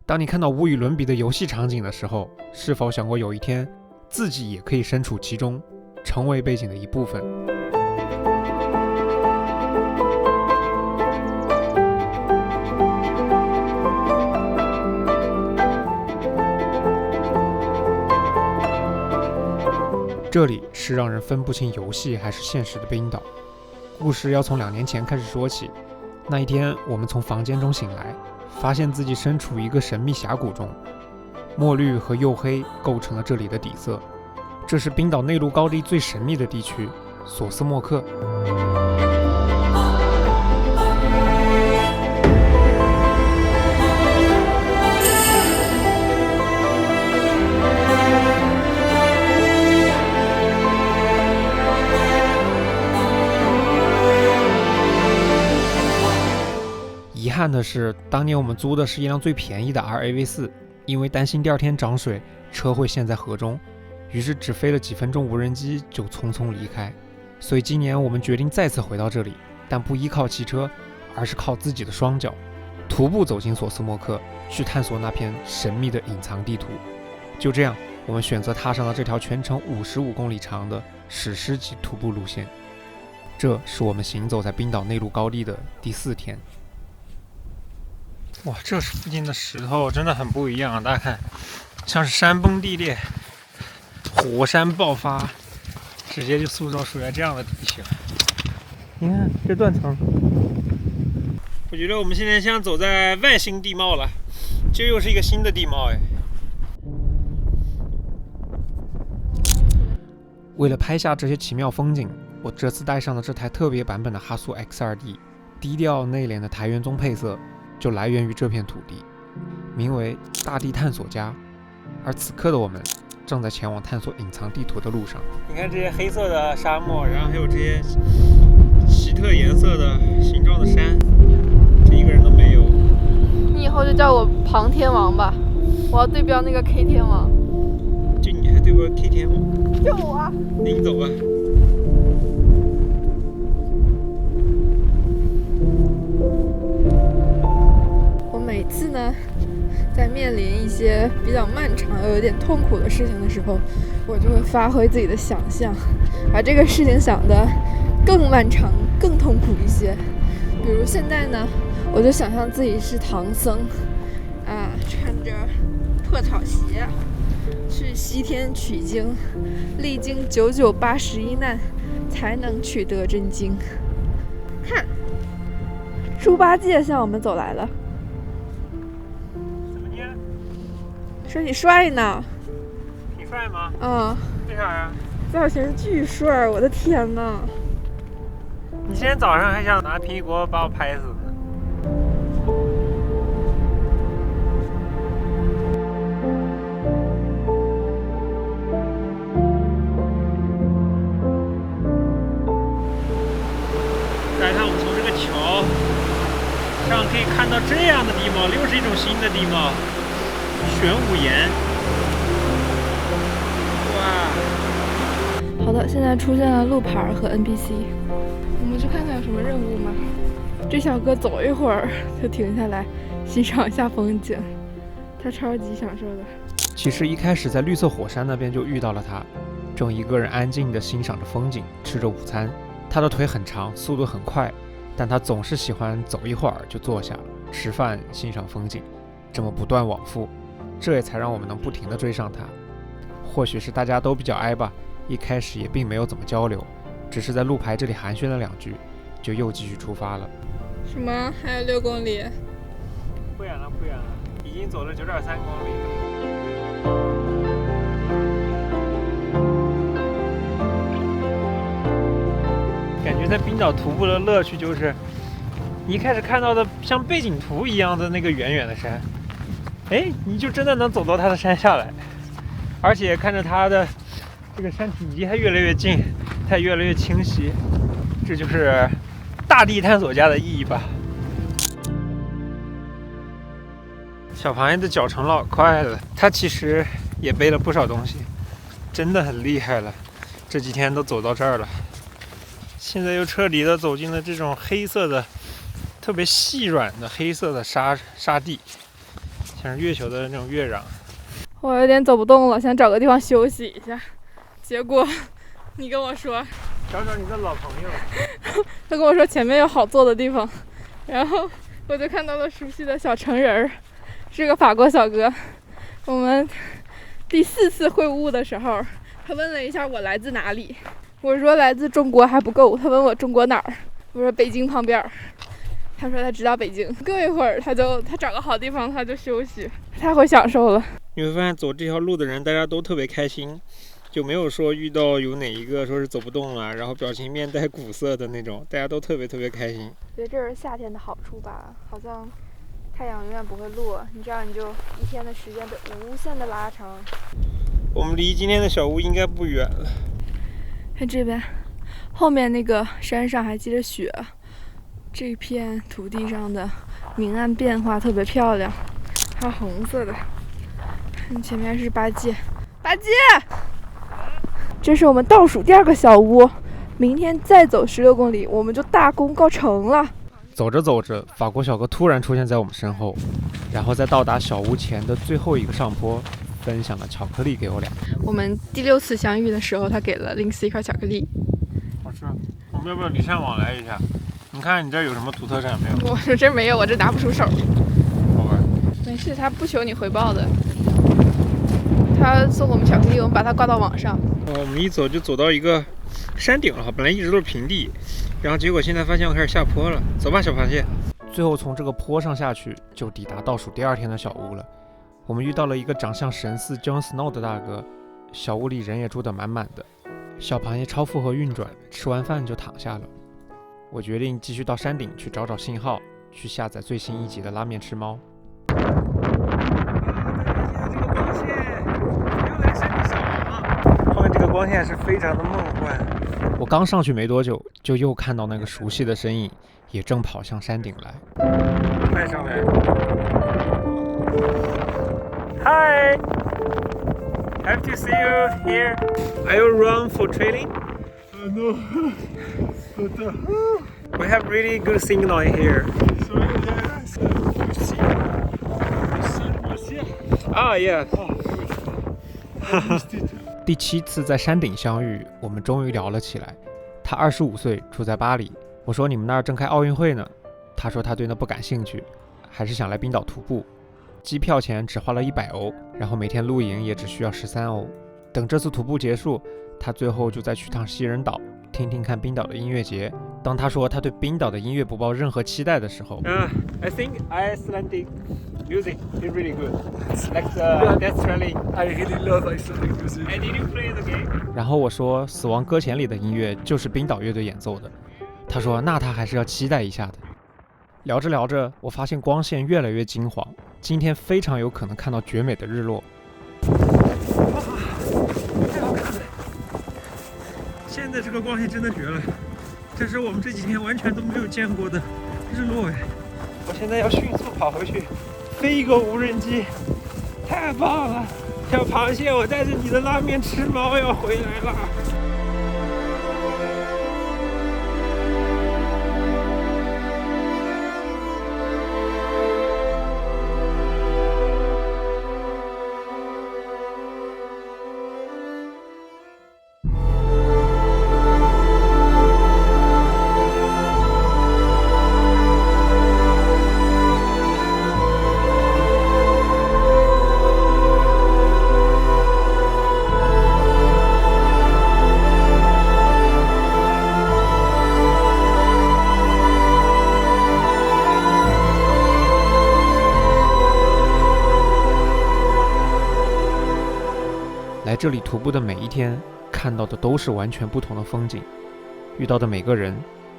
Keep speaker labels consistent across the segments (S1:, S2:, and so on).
S1: 当你看到无与伦比的游戏场景的时候，是否想过有一天自己也可以身处其中，成为背景的一部分？这里是让人分不清游戏还是现实的冰岛。故事要从2年前开始说起。那一天，我们从房间中醒来，发现自己身处一个神秘峡谷中，墨绿和黝黑构成了这里的底色。这是冰岛内陆高地最神秘的地区——索斯莫克。遗憾的是，当年我们租的是一辆最便宜的 RAV4， 因为担心第二天涨水，车会陷在河中，于是只飞了几分钟无人机就匆匆离开。所以今年我们决定再次回到这里，但不依靠汽车，而是靠自己的双脚，徒步走进索斯莫克，去探索那片神秘的隐藏地图。就这样，我们选择踏上了这条全程55公里长的史诗级徒步路线。这是我们行走在冰岛内陆高地的第4天。哇，这附近的石头真的很不一样啊！大家看，像是山崩地裂、火山爆发，直接就塑造出来这样的地形。你看这断层，我觉得我们现在像走在外星地貌了，这又是一个新的地貌哎。为了拍下这些奇妙风景，我这次带上了这台特别版本的哈苏 X2D， 低调内敛的台元棕配色就来源于这片土地，名为大地探索家。而此刻的我们正在前往探索隐藏地图的路上。你看这些黑色的沙漠，然后还有这些奇特颜色的形状的山，这一个人都没有。
S2: 你以后就叫我庞天王吧，我要对标那个 K 天王。
S1: 就你还对标 K 天王？
S2: 就我啊。
S1: 那你走吧。
S2: 每次呢，在面临一些比较漫长又有点痛苦的事情的时候，我就会发挥自己的想象，把这个事情想得更漫长、更痛苦一些。比如现在呢，我就想象自己是唐僧，穿着破草鞋去西天取经，历经9981难才能取得真经。看，猪八戒向我们走来了。说你帅呢？
S1: 挺帅吗？
S2: 嗯。
S1: 为啥呀？
S2: 造型巨帅，我的天哪！
S1: 你今天早上还想拿平底锅把我拍死呢。大家看，我们从这个桥上可以看到这样的地貌，又是一种新的地貌。玄武岩，哇！
S2: 好的，现在出现了路牌和 NPC， 我们去看看有什么任务吗？这小哥走一会儿就停下来欣赏一下风景，他超级享受的。其实一开始在绿色火山那边就遇到了他，正一个人安静地欣赏着风景，吃着午餐。他的腿很长，速度很快，但他总是喜欢走一会儿就坐下吃饭，欣赏风景，这么不断往复。这也才让我们能不停地追上他。或许是大家都比较矮吧，一开始也并没有怎么交流，只是在路牌这里寒暄了2句，就又继续出发了。什么？还有6公里？
S1: 不远了，不远了，已经走了9.3公里了。感觉在冰岛徒步的乐趣就是，你一开始看到的像背景图一样的那个远远的山。你就真的能走到它的山下来，而且看着它的这个山体离它越来越近，它也越来越清晰，这就是大地探索家的意义吧。小螃蟹的脚程老快了，它其实也背了不少东西，真的很厉害了。这几天都走到这儿了，现在又彻底的走进了这种黑色的、特别细软的黑色的沙地。像是月球的那种月壤。
S2: 我有点走不动了，想找个地方休息一下。结果你跟我说
S1: 找找你的老朋友。
S2: 他跟我说前面有好坐的地方，然后我就看到了熟悉的小橙人儿，是个法国小哥。我们第4次会晤的时候，他问了一下我来自哪里，我说来自中国还不够，他问我中国哪儿，我说北京旁边。他说他知道北京，过一会儿他找个好地方他就休息，太会享受了。
S1: 你会发现走这条路的人大家都特别开心，就没有说遇到有哪一个说是走不动了，然后表情面带苦涩的那种，大家都特别开心。
S2: 觉得这是夏天的好处吧，好像太阳永远不会落，你这样你就一天的时间被无限的拉长。
S1: 我们离今天的小屋应该不远了。
S2: 看这边，后面那个山上还积着雪，这片土地上的明暗变化特别漂亮，还有红色的。看前面是八戒，八戒，这是我们倒数第2个小屋，明天再走16公里，我们就大功告成了。
S1: 走着走着，法国小哥突然出现在我们身后，然后在到达小屋前的最后一个上坡，分享了巧克力给我俩。
S2: 我们第6次相遇的时候，他给了Lindsay一块巧克力。
S1: 好吃。我们要不要礼尚往来一下？你看你这有什么土特产没有？
S2: 我说这没有，我这拿不出手。
S1: 好吧。
S2: 没事，他不求你回报的。他送我们巧克力，我们把它挂到网上。
S1: 我们一走就走到一个山顶了，本来一直都是平地，然后结果现在发现要开始下坡了。走吧，小螃蟹。最后从这个坡上下去，就抵达倒数第2天的小屋了。我们遇到了一个长相神似 Jon Snow 的大哥，小屋里人也住得满满的。小螃蟹超负荷运转，吃完饭就躺下了。我决定继续到山顶去找找信号，去下载最新1集的拉面吃猫。后面这个光线是非常的梦幻。我刚上去没多久，就又看到那个熟悉的身影，也正跑向山顶来。快上来！Hi, happy to see you here. Are you around for training?
S3: No, but
S1: We have really good signal here.
S3: so yes, you see,
S1: Ah, yeah.
S3: I missed it.
S1: 第7次在山顶相遇，我们终于聊了起来。他25岁，住在巴黎。我说你们那儿正开奥运会呢。他说他对那不感兴趣，还是想来冰岛徒步。机票钱只花了100欧，然后每天露营也只需要13欧。等这次徒步结束，他最后就再去趟西人岛，听听看冰岛的音乐节。当他说他对冰岛的音乐不抱任何期待的时候，I think Icelandic music is really good. Like Death Stranding.
S3: I really love Icelandic music.
S1: And did you play the game? 然后我说《死亡搁浅》里的音乐就是冰岛乐队演奏的。他说那他还是要期待一下的。聊着聊着，我发现光线越来越金黄，今天非常有可能看到绝美的日落。哇，太好看了！现在这个光线真的绝了，这是我们这几天完全都没有见过的日落哎！我现在要迅速跑回去，飞一个无人机，太棒了！小螃蟹，我带着你的拉面吃猫要回来了。来这里徒步的每一天，看到的都是完全不同的风景，遇到的每个人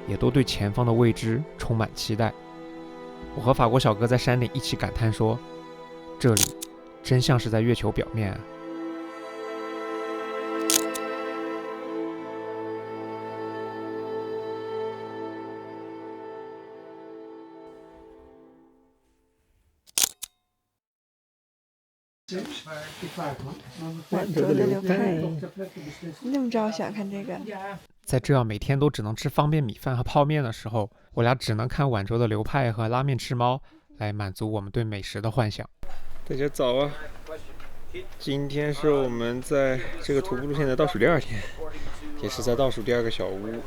S1: 也都对前方的未知充满期待。我和法国小哥在山顶一起感叹说，这里真像是在月球表面啊。
S2: 晚酌的流派，你怎么知道我喜欢看这个？
S1: 在这样每天都只能吃方便米饭和泡面的时候，我俩只能看晚酌的流派和拉面吃猫来满足我们对美食的幻想。大家早啊！今天是我们在这个徒步路线的倒数第2天，也是在倒数第2个小屋。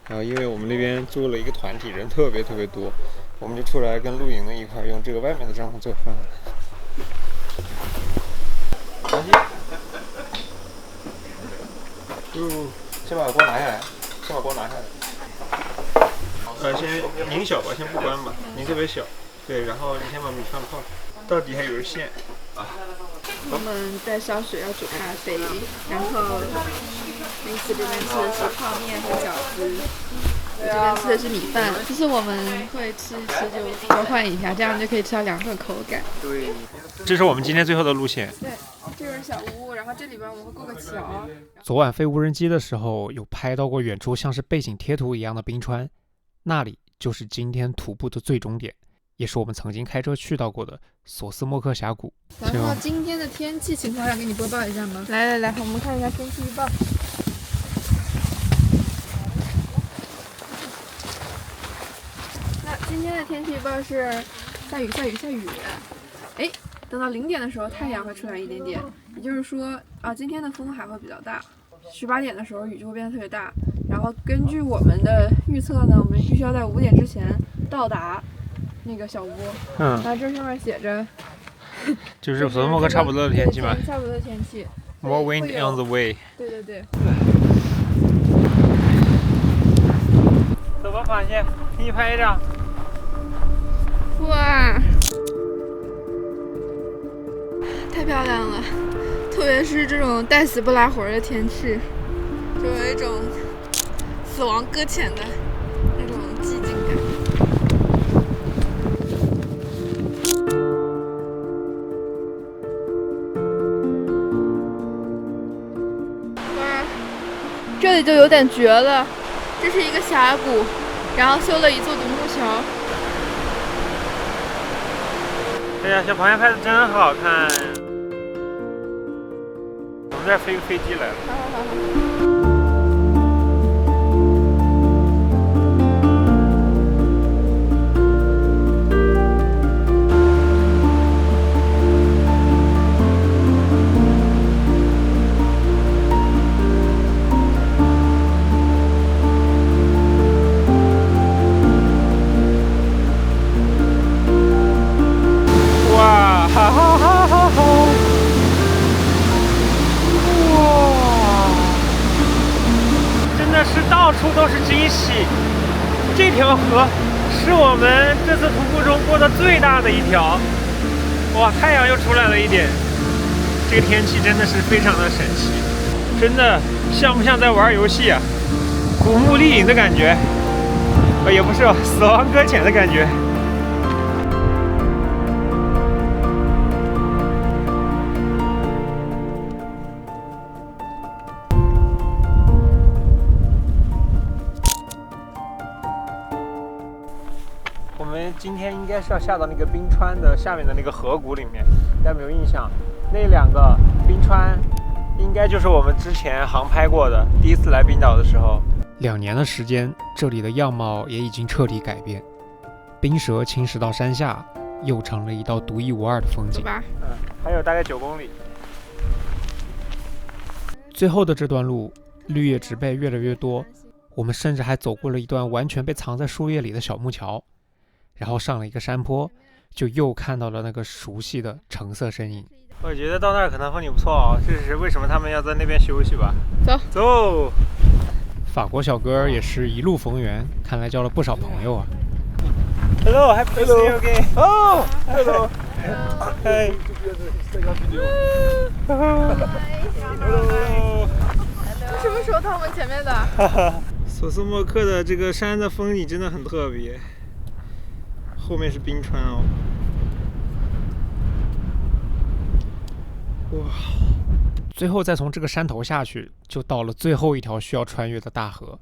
S1: 然后因为我们那边做了一个团体，人特别多，我们就出来跟露营的一块用这个外面的帐篷做饭。先把锅拿下来，先拧小吧，先不关吧，拧特别小。对，然后你先把米饭泡，到底还有根线。
S2: 我们在烧水要煮咖啡，然后每次这边吃的是泡面和饺子，我这边吃的是米饭。就是我们会吃一吃就交换一下，这样就可以吃到2种口感。
S1: 对，这是我们今天最后的路线。
S2: 对，这就是小屋，然后这里边我们会过个桥。
S1: 昨晚飞无人机的时候，有拍到过远处像是背景贴图一样的冰川，那里就是今天徒步的最终点，也是我们曾经开车去到过的索斯莫克峡谷。
S2: 然后今天的天气情况要给你播报一下吗？来，我们看一下天气预报。那今天的天气预报是下雨。哎，等到0点的时候太阳会出来一点点，也就是说啊，今天的风还会比较大。18点的时候雨就会变得特别大，然后根据我们的预测呢，我们必须要在5点之前到达那个小屋。那这上面写着。
S1: 就是索斯莫克差不多的天气嘛，
S2: 差不多的天气。
S1: More wind on the way。
S2: 对。
S1: 走吧，螃蟹，给你拍一张。
S2: 哇，太漂亮了！特别是这种带死不拉活的天气，就有一种死亡搁浅的那种寂静感。这里就有点绝了，这是一个峡谷，然后修了一座独木桥。
S1: 哎呀，小螃蟹拍的真好看！我们这儿飞个飞机来了。
S2: 好。
S1: 到处都是惊喜，这条河是我们这次徒步中过的最大的一条。哇，太阳又出来了一点，这个天气真的是非常的神奇，真的像不像在玩游戏啊？古墓丽影的感觉，也不是死亡搁浅的感觉。我们今天应该是要下到那个冰川的下面的那个河谷里面，大家没有印象？那2个冰川应该就是我们之前航拍过的，第一次来冰岛的时候。2年的时间，这里的样貌也已经彻底改变，冰舌侵蚀到山下，又成了一道独一无二的风景。还有大概9公里。最后的这段路，绿叶植被越来越多，我们甚至还走过了一段完全被藏在树叶里的小木桥。然后上了一个山坡，就又看到了那个熟悉的橙色身影。我觉得到那儿可能风景不错哦，这是为什么他们要在那边休息吧。走。法国小哥也是一路逢源，看来交了不少朋友啊。Hello, happy to see you again. Oh, hello. Hey. Hello.
S2: 什么时候到我们前面的？
S1: 索斯莫克的这个山的风景真的很特别。后面是冰川哦，哇！最后再从这个山头下去，就到了最后一条需要穿越的大河。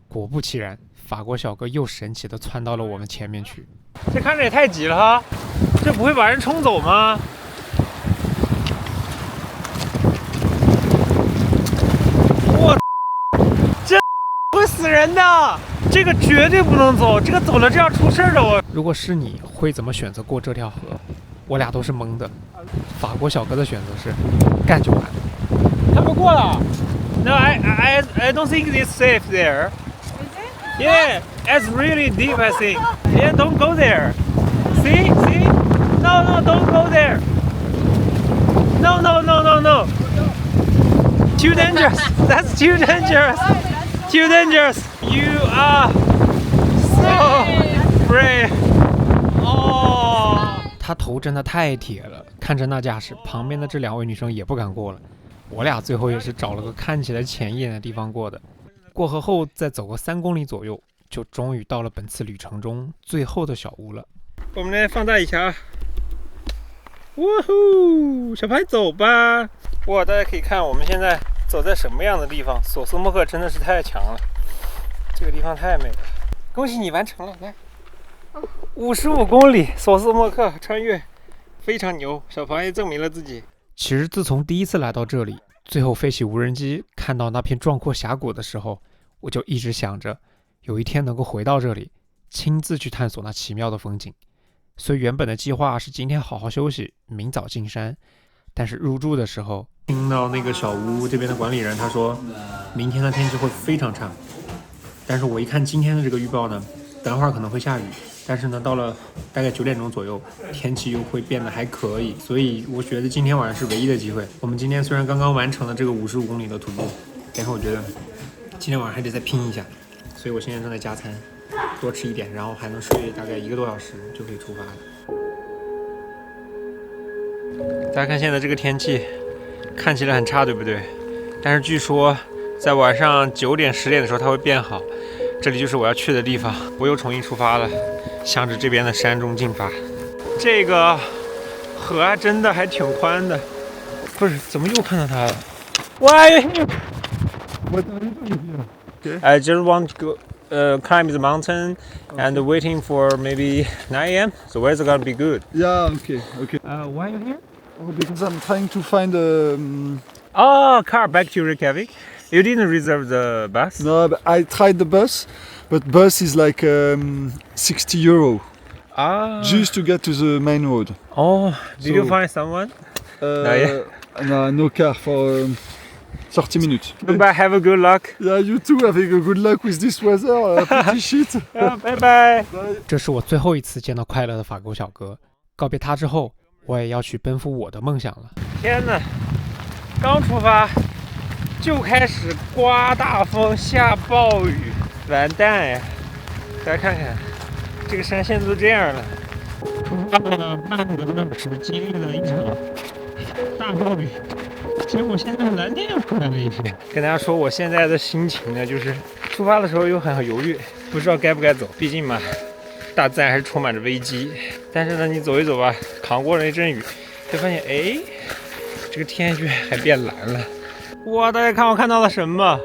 S1: 果不其然，法国小哥又神奇地窜到了我们前面去。这看着也太挤了哈，这不会把人冲走吗？我，这会死人的！这个绝对不能走，这个走了这样出事的。我如果是你会怎么选择过这条河？我俩都是懵的。法国小哥的选择是干就完。他们过了。No, I don't think it's safe there. Yeah, it's really deep. I think. Yeah, don't go there. See? No, don't go there. No. Too dangerous. That's too dangerous. Too dangerous. You are so brave. 哦，他头真的太铁了，看着那架势，旁边的这2位女生也不敢过了。我俩最后也是找了个看起来浅一点的地方过的。过河后再走个3公里左右，就终于到了本次旅程中最后的小屋了。我们来放大一下。哇呼，小白走吧！哇，大家可以看我们现在走在什么样的地方？索斯莫克真的是太强了，这个地方太美了。恭喜你完成了，来，55公里，索斯莫克穿越，非常牛！小螃蟹证明了自己。其实自从第一次来到这里，最后飞起无人机看到那片壮阔峡谷的时候，我就一直想着，有一天能够回到这里，亲自去探索那奇妙的风景。虽原本的计划是今天好好休息，明早进山，但是入住的时候，听到那个小屋这边的管理人他说，明天的天气会非常差。但是我一看今天的这个预报呢，等会儿可能会下雨，但是呢，到了大概9点钟左右，天气又会变得还可以，所以我觉得今天晚上是唯一的机会。我们今天虽然刚刚完成了这个55公里的徒步，但是我觉得今天晚上还得再拼一下，所以我现在正在加餐，多吃一点，然后还能睡大概1个多小时就可以出发了。大家看现在这个天气，看起来很差，对不对？但是据说在晚上9点、10点的时候它会变好。这里就是我要去的地方，我又重新出发了，向着这边的山中进发。这个河啊，真的还挺宽的。不是，怎么又看到它了 ？Why are you here?
S3: What are you doing here?
S1: I just want to go, climb the mountain and waiting for maybe 9 a.m. The weather gonna be good.
S3: Yeah, okay.
S1: Why are you here?
S3: Oh, because I'm trying to find
S1: Oh, car back to Reykjavik. You didn't reserve the bus?
S3: No, but I tried the bus, but bus is like €60 just to get to the main road.
S1: Oh, did you find someone?
S3: No car for 30 minutes.
S1: Goodbye, have a good luck.
S3: Yeah, you too. Having a good luck with this weather. Pretty shit.
S1: Bye bye. 这是我最后一次见到快乐的法国小哥。告别他之后，我也要去奔赴我的梦想了。天哪，刚出发就开始刮大风、下暴雨，完蛋呀！大家看看，这个山现在都这样了。出发了半个多小时，经历了一场大暴雨，结果现在蓝天又出来了一片。跟大家说，我现在的心情呢，就是出发的时候又很犹豫，不知道该不该走。毕竟嘛，大自然还是充满着危机。但是呢，你走一走吧，扛过了那阵雨，就发现，哎，这个天气还变蓝了。哇，大家看我看到了什么？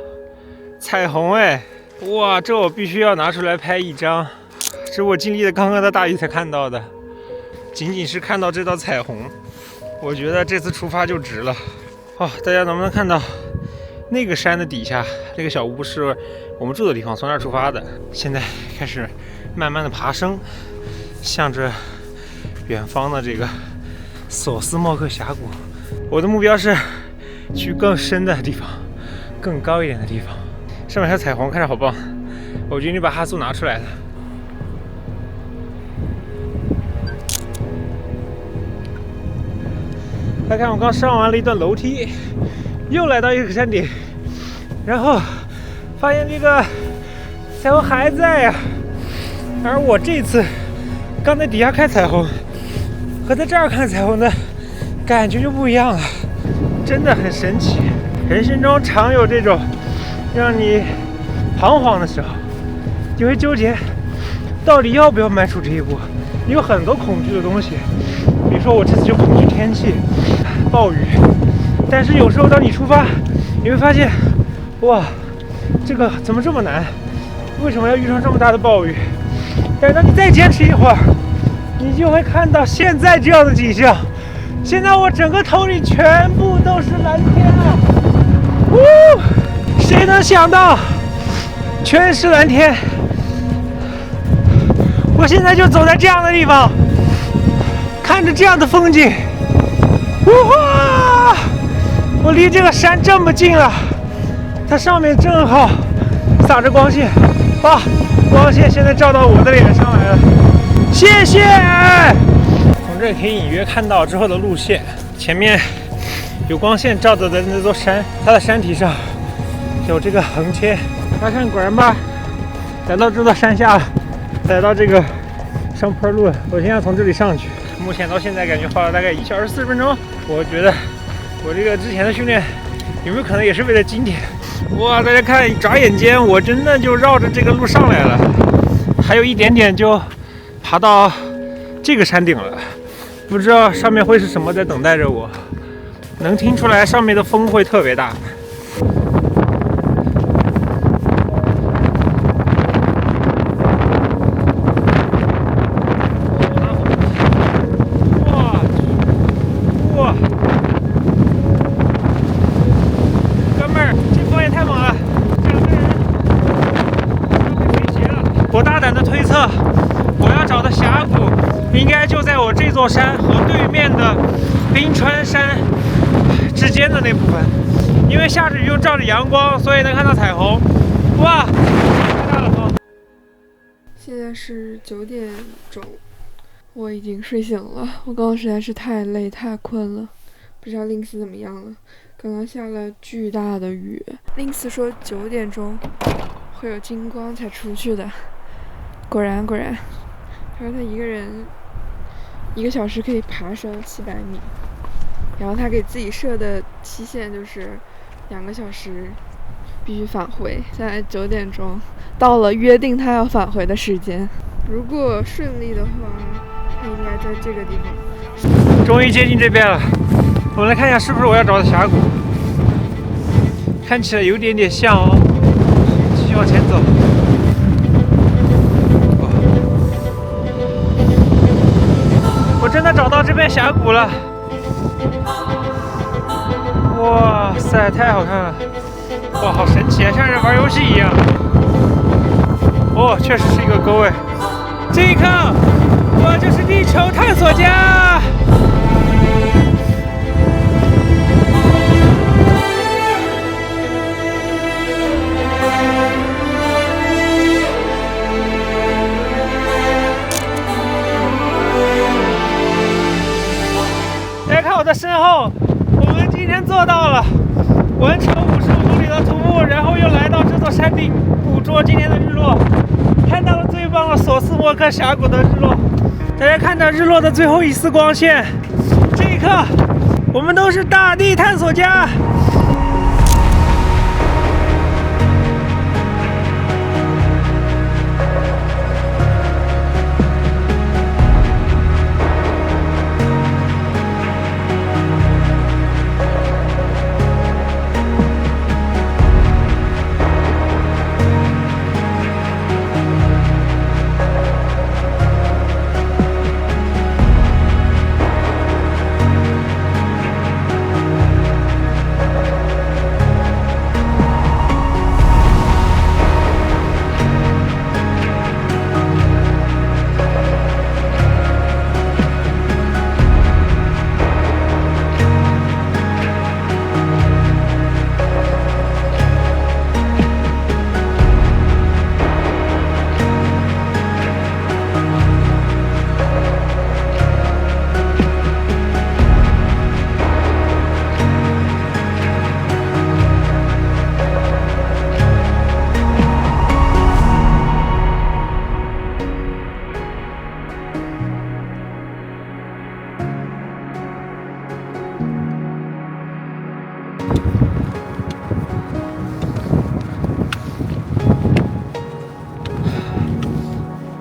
S1: 彩虹哎！哇，这我必须要拿出来拍一张。这是我经历了刚刚的大雨才看到的，仅仅是看到这道彩虹，我觉得这次出发就值了。哦，大家能不能看到那个山的底下那个小屋是我们住的地方，从那儿出发的。现在开始慢慢的爬升，向着远方的这个索斯莫克峡谷。我的目标是去更深的地方，更高一点的地方。上面还有彩虹，看着好棒！我决定把哈苏拿出来了。大家看，我刚上完了一段楼梯，又来到一个山顶，然后发现这个彩虹还在呀。而我这次刚在底下看彩虹，和在这儿看彩虹的感觉就不一样了，真的很神奇。人生中常有这种让你彷徨的时候，你会纠结到底要不要迈出这一步。你有很多恐惧的东西，比如说我这次就恐惧天气、暴雨。但是有时候当你出发，你会发现，哇，这个怎么这么难？为什么要遇上这么大的暴雨？但是当你再坚持一会儿，你就会看到现在这样的景象。现在我整个头里全部都是蓝天啊！谁能想到，全是蓝天，我现在就走在这样的地方，看着这样的风景，哇！我离这个山这么近了，它上面正好洒着光线，哇！光线现在照到我的脸上来了，谢谢。从这里可以隐约看到之后的路线，前面有光线照着的那座山，它的山体上有这个横切。大家看，果然吧，来到这座山下了，来到这个上坡路了。我现在从这里上去，目前到现在感觉花了大概1小时40分钟。我觉得我这个之前的训练有没有可能也是为了今天？哇，大家看，眨眼间我真的就绕着这个路上来了，还有一点点就爬到这个山顶了。不知道上面会是什么在等待着我，能听出来上面的风会特别大。我大胆的推测，我要找的峡谷应该就在我这座山和对面的冰川山之间的那部分，因为下着雨又照着阳光，所以能看到彩虹。哇，太大了风！
S2: 现在是9点钟，我已经睡醒了。我刚刚实在是太累太困了，不知道 Links 怎么样了。刚刚下了巨大的雨。Links 说9点钟会有金光才出去的。果然，他说他一个人1个小时可以爬升700米，然后他给自己设的期限就是2个小时必须返回。现在9点钟到了约定他要返回的时间，如果顺利的话，他应该在这个地方。
S1: 终于接近这边了，我们来看一下是不是我要找的峡谷，看起来有点点像哦。继续往前走。我真的找到这边峡谷了！哇塞，太好看了！哇，好神奇啊，像是玩游戏一样。哦，确实是一个沟哎。这一刻，我就是地球探索家。我的身后，我们今天做到了完成55公里的徒步，然后又来到这座山顶捕捉今天的日落，看到了最棒的索斯莫克峡谷的日落。大家看到日落的最后一丝光线，这一刻，我们都是大地探索家。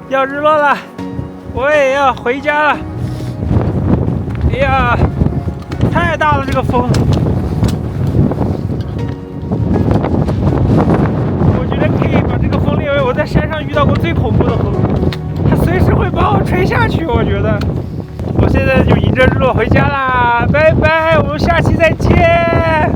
S1: 要日落了，我也要回家了。哎呀，太大了这个风！我觉得可以把这个风列为我在山上遇到过最恐怖的风，它随时会把我吹下去。我觉得，我现在就迎着日落回家啦，拜拜，我们下期再见。